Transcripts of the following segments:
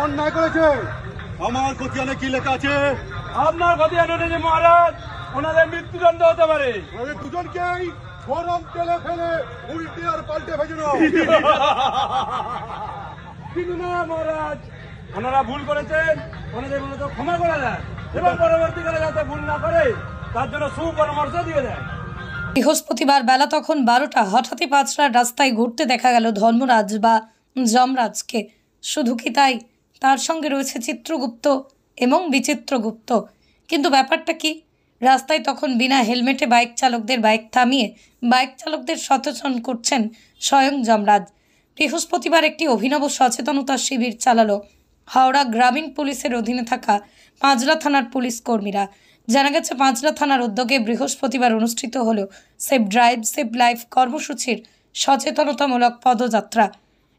অন্যায় করেছে। আমার খতিয়ানে কি লেখা আছে? আপনার খতিয়ানে যে মহারাজ ওনাদের মৃত্যুদণ্ড হতে পারে। ওদের দুজনকেই গরম তেলে ফেলে উল্টে আর পাল্টে ভেজানো। কিন্তু না মহারাজ, ওনারা ভুল করেছেন, ওনাদের মনে তো ক্ষমা করে দেন এবং পরবর্তীকালে যাতে ভুল না করে তার জন্য সুপরামর্শ দিয়ে দেন। বৃহস্পতিবার বেলা তখন 12টা। হঠাৎই পাঁচলার রাস্তায় ঘুরতে দেখা গেল ধর্মরাজ বা যমরাজকে। শুধু কি তাই, তার সঙ্গে রয়েছে চিত্রগুপ্ত এবং বিচিত্রগুপ্ত। কিন্তু ব্যাপারটা কি? রাস্তায় তখন বিনা হেলমেটে বাইক চালকদের বাইক থামিয়ে বাইক চালকদের সচেতন করছেন স্বয়ং যমরাজ। বৃহস্পতিবার একটি অভিনব সচেতনতা শিবির চালালো হাওড়া গ্রামীণ পুলিশের অধীনে থাকা পাঁচলা থানার পুলিশ কর্মীরা। জানা গেছে, পাঁচলা থানার উদ্যোগে বৃহস্পতিবার অনুষ্ঠিত হল সেভ ড্রাইভ সেভ লাইফ কর্মসূচির সচেতনতামূলক পদযাত্রা।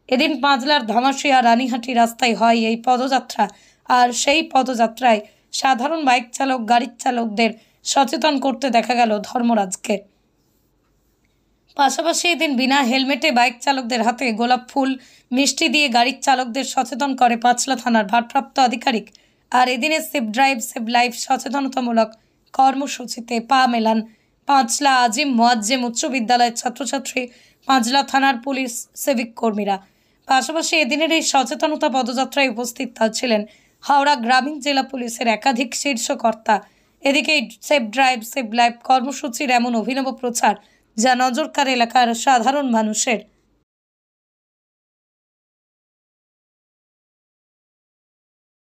এদিন পাঁচলার ধামাশিয়া রানীহাটি রাস্তায় হয় এই পদযাত্রা। আর সেই পদযাত্রায় সাধারণ বাইক চালক গাড়ির চালকদের সচেতন করতে দেখা গেল ধর্মরাজকে। পাশাপাশি এদিন বিনা হেলমেটে বাইক চালকদের হাতে গোলাপ ফুল মিষ্টি দিয়ে গাড়ির চালকদের সচেতন করে পাঁচলা থানার ভারপ্রাপ্ত আধিকারিক। আর এদিনের সেভ ড্রাইভ সেভ লাইফ সচেতনতামূলক কর্মসূচিতে পা মেলান পাঁচলা আজিম মোয়াজ্জেম উচ্চ বিদ্যালয়ের ছাত্রছাত্রী, পাঁচলা থানার পুলিশ সিভিক কর্মীরা। পাশাপাশি এদিনের এই সচেতনতা পদযাত্রায় উপস্থিত ছিলেন হাওড়া গ্রামীণ জেলা পুলিশের একাধিক শীর্ষ কর্তা। এদিকে সেভ ড্রাইভ সেভ লাইফ কর্মসূচির এমন অভিনব প্রচার যা নজর কাড়ে এলাকার সাধারণ মানুষের।